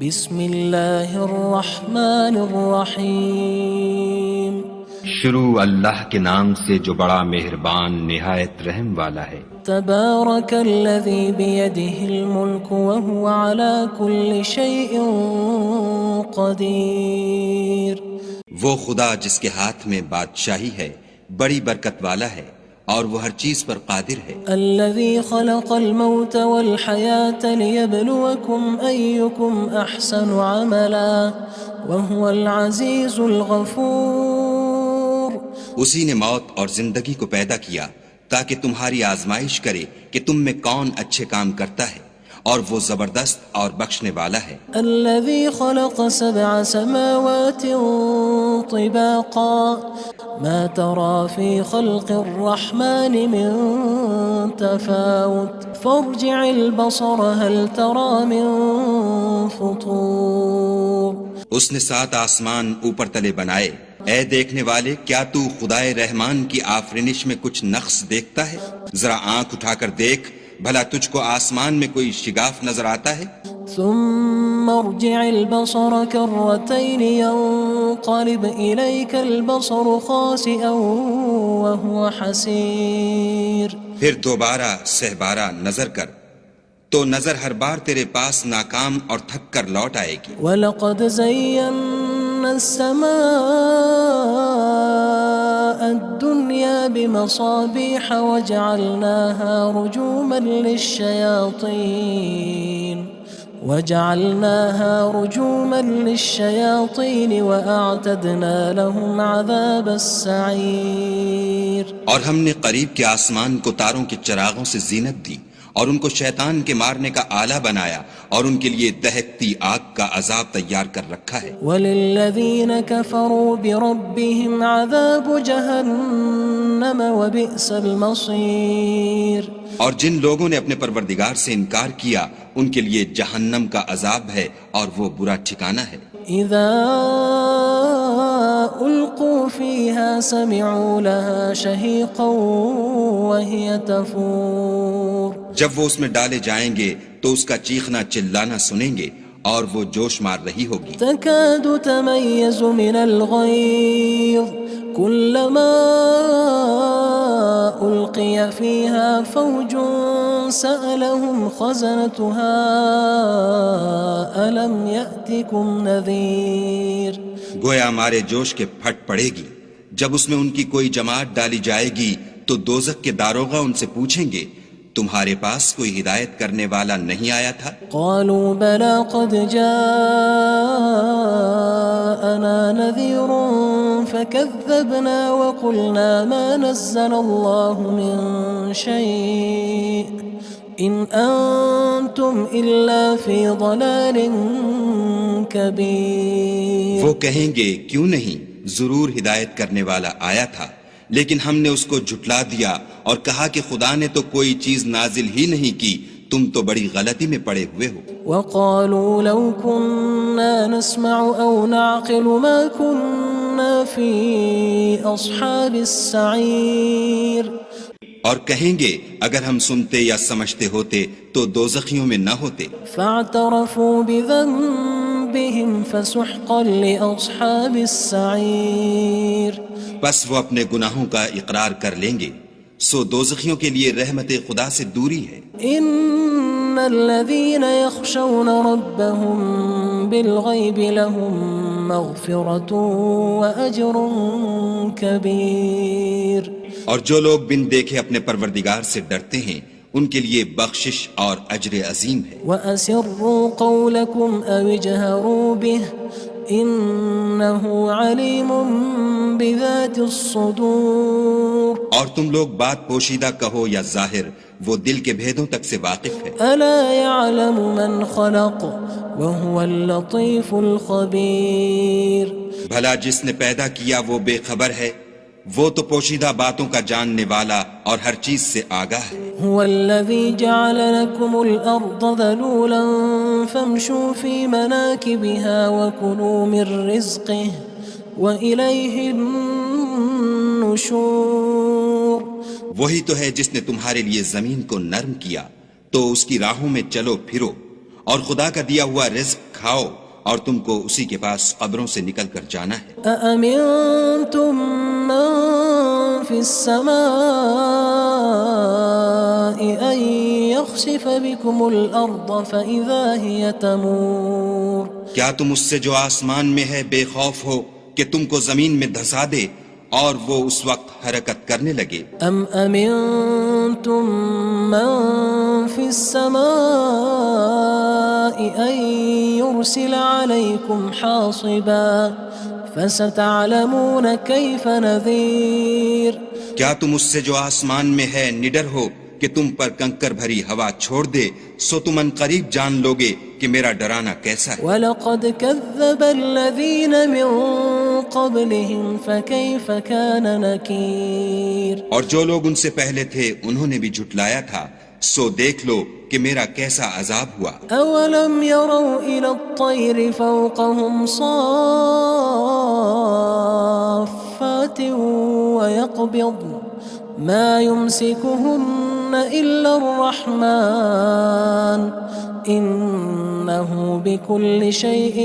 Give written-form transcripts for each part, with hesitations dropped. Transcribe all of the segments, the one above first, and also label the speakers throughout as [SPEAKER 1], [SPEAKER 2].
[SPEAKER 1] بسم اللہ الرحمن الرحیم
[SPEAKER 2] شروع اللہ کے نام سے جو بڑا مہربان نہایت رحم والا ہے۔
[SPEAKER 1] تبارک الذی بیدہ الملک وہو علی کل شیء قدیر۔
[SPEAKER 3] وہ خدا جس کے ہاتھ میں بادشاہی ہے بڑی برکت والا ہے اور وہ ہر چیز پر قادر ہے۔
[SPEAKER 1] الذی خلق الموت والحیاة لیبلوکم ایکم احسن عملا وہو العزیز الغفور۔
[SPEAKER 3] اسی نے موت اور زندگی کو پیدا کیا تاکہ تمہاری آزمائش کرے کہ تم میں کون اچھے کام کرتا ہے، اور وہ زبردست اور بخشنے والا ہے۔
[SPEAKER 1] الذي خلق 7 سماوات طباقا ما ترى في خلق الرحمن من تفاوت فارجع البصر هل ترى من فطور۔
[SPEAKER 3] اس نے 7 آسمان اوپر تلے بنائے، اے دیکھنے والے کیا تو خدائے رحمان کی آفرینش میں کچھ نقص دیکھتا ہے؟ ذرا آنکھ اٹھا کر دیکھ، بھلا تجھ کو آسمان میں کوئی شگاف نظر آتا ہے؟
[SPEAKER 1] ثم ارجع البصر كرتين ينقلب إليك البصر خاسئا وهو حسير۔
[SPEAKER 3] پھر دوبارہ سہبارہ نظر کر تو نظر ہر بار تیرے پاس ناکام اور تھک کر لوٹ آئے گی۔
[SPEAKER 1] وَلَقَدْ زَيَّنَّا السَّمَاءَ الدُّنْيَا بِمَصَابِيحَ وَجَعَلْنَاهَا رُجُومًا لِلشَّيَاطِينِ وَأَعْتَدْنَا لَهُمْ عَذَابَ السَّعِيرِ۔
[SPEAKER 3] اور ہم نے قریب کے آسمان کو تاروں کے چراغوں سے زینت دی اور ان کو شیطان کے مارنے کا آلہ بنایا، اور ان کے لیے دہکتی آگ کا عذاب تیار کر رکھا ہے۔
[SPEAKER 1] وَلِلَّذِينَ كَفَرُوا بِرَبِّهِمْ عَذَابُ جَهَنَّمَ وَبِئْسَ الْمَصِيرُ۔
[SPEAKER 3] اور جن لوگوں نے اپنے پروردگار سے انکار کیا ان کے لیے جہنم کا عذاب ہے اور وہ برا ٹھکانہ ہے۔
[SPEAKER 1] اذا القوا فيها سمعوا لها شهيقا وهي تفور۔
[SPEAKER 3] جب وہ اس میں ڈالے جائیں گے تو اس کا چیخنا چلانا سنیں گے اور وہ جوش مار رہی ہوگی۔
[SPEAKER 1] تكاد تميز من الغيظ كلما ألقي فيها فوج سألهم خزنتها ألم يأتكم نذير۔
[SPEAKER 3] گویا مارے جوش کے پھٹ پڑے گی جب اس میں ان کی کوئی جماعت ڈالی جائے گی تو دوزخ کے داروغہ ان سے پوچھیں گے تمہارے پاس کوئی ہدایت کرنے والا نہیں آیا تھا؟
[SPEAKER 1] قالوا بلى قد جاءنا نذير فكذبنا وقلنا ما نزل الله من شيء إن أنتم إلا في ضلال كبير۔
[SPEAKER 3] وہ کہیں گے کیوں نہیں، ضرور ہدایت کرنے والا آیا تھا، لیکن ہم نے اس کو جھٹلا دیا اور کہا کہ خدا نے تو کوئی چیز نازل ہی نہیں کی، تم تو بڑی غلطی میں پڑے ہوئے ہو۔
[SPEAKER 1] وقالوا لو كنا نسمع أو نعقل ما كنا في أصحاب السعير۔
[SPEAKER 3] اور کہیں گے اگر ہم سنتے یا سمجھتے ہوتے تو دوزخیوں میں نہ ہوتے۔
[SPEAKER 1] فاعترفوا بذنبهم فسحقا لأصحاب السعير۔
[SPEAKER 3] بس وہ اپنے گناہوں کا اقرار کر لیں گے، سو دوزخیوں کے لیے رحمت خدا سے دوری ہے۔
[SPEAKER 1] ان الذين يخشون ربهم بالغيب لهم مغفرة وأجر كبير۔
[SPEAKER 3] اور جو لوگ بن دیکھے اپنے پروردگار سے ڈرتے ہیں ان کے لیے بخشش اور اجر عظیم ہے۔
[SPEAKER 1] وَأَسِرُّوا قَوْلَكُمْ أَوِ اجْهَرُوا بِهِ إِنَّهُ عَلِيمٌ بِذَاتِ الصُّدُورِ۔
[SPEAKER 3] اور تم لوگ بات پوشیدہ کہو یا ظاہر، وہ دل کے بھیدوں تک سے واقف ہے۔
[SPEAKER 1] أَلَا يَعْلَمُ مَنْ خَلَقَ وَهُوَ اللَّطِيفُ الْخَبِيرُ۔
[SPEAKER 3] بھلا جس نے پیدا کیا وہ بے خبر ہے، وہ تو پوشیدہ باتوں کا جاننے والا اور ہر چیز سے آگاہ ہے۔
[SPEAKER 1] هو الذي جعل لكم الأرض ذلولا فامشوا في مناكبها وكلوا من رزقه وإليه النشور۔
[SPEAKER 3] وہی تو ہے جس نے تمہارے لیے زمین کو نرم کیا تو اس کی راہوں میں چلو پھرو اور خدا کا دیا ہوا رزق کھاؤ اور تم کو اسی کے پاس قبروں سے نکل کر جانا ہے۔
[SPEAKER 1] أأمنتم من في السماء أن يخسف بكم الأرض فإذا هي تمور
[SPEAKER 3] کیا تم اس سے جو آسمان میں ہے بے خوف ہو کہ تم کو زمین میں دھسا دے اور وہ اس وقت حرکت کرنے لگے؟
[SPEAKER 1] أم أمنتم من في السماء أن يرسل عليكم حاصبا فستعلمون كيف نذير
[SPEAKER 3] کیا تم اس سے جو آسمان میں ہے نڈر ہو کہ تم پر کنکر بھری ہوا چھوڑ دے، سو تم ان قریب جان لوگے کہ میرا ڈرانا کیسا ہے۔
[SPEAKER 1] وَلَقَدْ كَذَّبَ الَّذِينَ مِن قَبْلِهِمْ فَكَيْفَ كَانَ نَكِيرٌ
[SPEAKER 3] اور جو لوگ ان سے پہلے تھے انہوں نے بھی جھٹلایا تھا، سو دیکھ لو کہ میرا کیسا عذاب ہوا۔
[SPEAKER 1] أَوَلَمْ يَرَوْا إِلَى الطَّيْرِ فَوْقَهُمْ صَافَّاتٍ وَيَقْبِضْنَ مَا يُمْسِكُهُنَّ إِلَّا الرَّحْمَنُ إِنَّهُ بِكُلِّ شَيْءٍ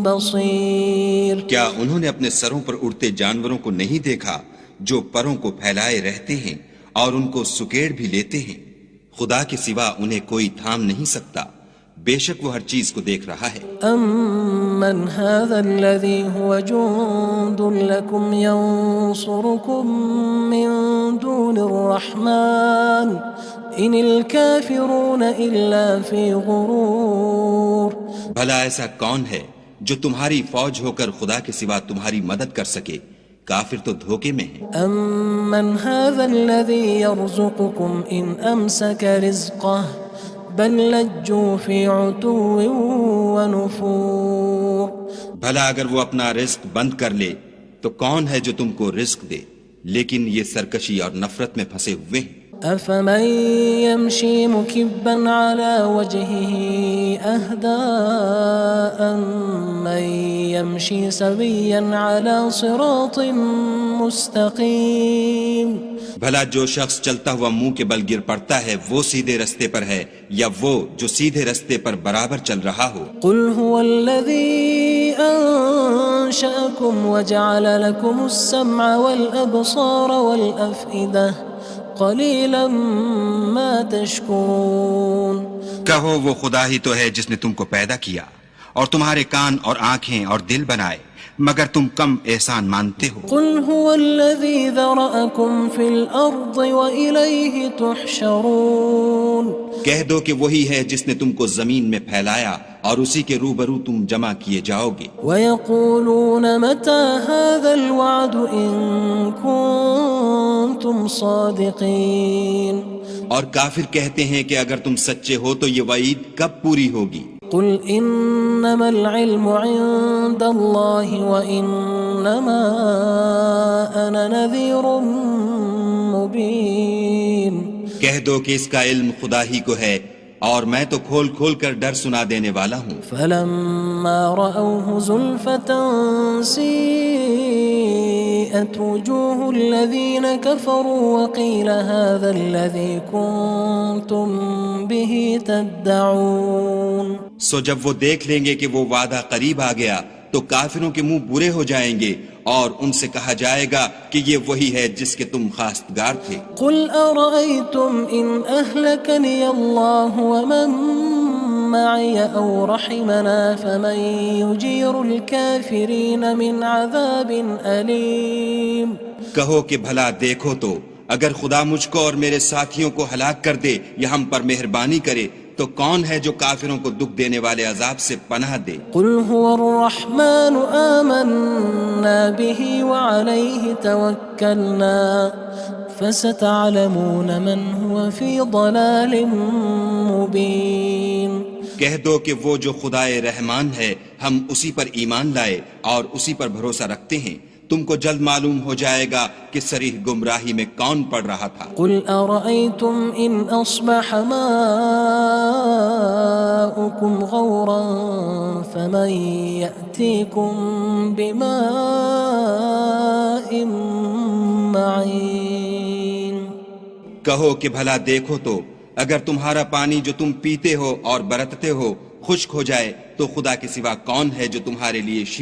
[SPEAKER 1] بَصِيرٌ
[SPEAKER 3] کیا انہوں نے اپنے سروں پر اڑتے جانوروں کو نہیں دیکھا جو پروں کو پھیلائے رہتے ہیں اور ان کو سکیڑ بھی لیتے ہیں؟ خدا کے سوا انہیں کوئی تھام نہیں سکتا، بے شک وہ ہر چیز کو دیکھ رہا ہے۔
[SPEAKER 1] أَمَّنْ هَذَا الَّذِي هُوَ جُندٌ لَكُمْ يَنصُرُكُم مِّن دُونِ الرَّحْمَنِ إِنِ الْكَافِرُونَ إِلَّا فِي غُرُورٍ
[SPEAKER 3] بھلا ایسا کون ہے جو تمہاری فوج ہو کر خدا کے سوا تمہاری مدد کر سکے؟ کافر تو دھوکے میں ہیں۔
[SPEAKER 1] أَمَّنْ هَذَا الَّذِي يَرْزُقُكُمْ إِنْ أَمْسَكَ رِزْقَهُ بَلْ لَجُّوا فِي عُتُوٍّ وَنُفُورٍ
[SPEAKER 3] بھلا اگر وہ اپنا رزق بند کر لے تو کون ہے جو تم کو رزق دے؟ لیکن یہ سرکشی اور نفرت میں پھنسے ہوئے ہیں۔
[SPEAKER 1] أَفَمَن يَمْشِي مُكِبًّا عَلَى وَجْهِهِ أَهْدَىٰ أَمَّن يَمْشِي سَوِيًّا عَلَى صِرَاطٍ مُّسْتَقِيمٍ
[SPEAKER 3] بھلا جو شخص چلتا ہوا منہ کے بل گر پڑتا ہے وہ سیدھے رستے پر ہے یا وہ جو سیدھے رستے پر برابر چل رہا ہو؟
[SPEAKER 1] قُلْ هُوَ الَّذِي أَنشَأَكُمْ وَجَعَلَ لَكُمُ السَّمْعَ وَالْأَبْصَارَ وَالْأَفْئِدَةَ قَلِيلًا مَا تَشْكُرُونَ
[SPEAKER 3] کہو وہ خدا ہی تو ہے جس نے تم کو پیدا کیا اور تمہارے کان اور آنکھیں اور دل بنائے، مگر تم کم احسان مانتے ہو۔
[SPEAKER 1] قُلْ هُوَ الَّذِي ذَرَأَكُمْ فِي الْأَرْضِ وَإِلَيْهِ تُحْشَرُونَ
[SPEAKER 3] کہہ دو کہ وہی ہے جس نے تم کو زمین میں پھیلایا اور اسی کے روبرو تم جمع کیے جاؤ گے۔
[SPEAKER 1] وَيَقُولُونَ مَتَى هَذَا الْوَعْدُ إِن كُنتُمْ صَادِقِينَ
[SPEAKER 3] اور کافر کہتے ہیں کہ اگر تم سچے ہو تو یہ وعید کب پوری ہوگی؟
[SPEAKER 1] قُلْ إِنَّمَا الْعِلْمُ عِندَ اللَّهِ وَإِنَّمَا أَنَا نَذِيرٌ مُّبِينٌ
[SPEAKER 3] کہہ دو کہ اس کا علم خدا ہی کو ہے اور میں تو کھول کھول کر ڈر سنا دینے والا ہوں۔
[SPEAKER 1] فَلَمَّا رَأَوْهُ زُلْفَةً سِيئَتْ وُجُوهُ الَّذِينَ كَفَرُوا وَقِيلَ هَذَا الَّذِي كُنتُم بِهِ تَدَّعُونَ
[SPEAKER 3] سو جب وہ دیکھ لیں گے کہ وہ وعدہ قریب آ گیا تو کافروں کے منہ برے ہو جائیں گے اور ان سے کہا جائے گا کہ یہ وہی ہے جس کے تم خواستگار تھے۔
[SPEAKER 1] قُلْ أَرَأَيْتُمْ إِنْ أَهْلَكَنِيَ اللَّهُ وَمَن مَّعِيَ أَوْ رَحِمَنَا فَمَن يُجِيرُ الْكَافِرِينَ مِنْ عَذَابٍ أَلِيمٍ
[SPEAKER 3] کہو کہ بھلا دیکھو تو اگر خدا مجھ کو اور میرے ساتھیوں کو ہلاک کر دے یا ہم پر مہربانی کرے تو کون ہے جو کافروں کو دکھ دینے والے عذاب سے پناہ دے؟
[SPEAKER 1] قُلْ هُوَ الرَّحْمَنُ آمَنَّا بِهِ وَعَلَيْهِ تَوَكَّلْنَا فَسَتَعْلَمُونَ مَنْ هُوَ فِي ضَلَالٍ مُّبِينٍ
[SPEAKER 3] کہہ دو کہ وہ جو خدائے رحمان ہے ہم اسی پر ایمان لائے اور اسی پر بھروسہ رکھتے ہیں، تم کو جلد معلوم ہو جائے گا کہ صریح گمراہی میں کون پڑ رہا تھا۔
[SPEAKER 1] قُلْ أَرَأَيْتُمْ إِنْ أَصْبَحَ مَاؤُكُمْ غَوْرًا فَمَن يَأْتِيكُم بِمَاءٍ مَّعِينٍ
[SPEAKER 3] کہو کہ بھلا دیکھو تو اگر تمہارا پانی جو تم پیتے ہو اور برتتے ہو خشک ہو جائے تو خدا کے سوا کون ہے جو تمہارے لیے شیر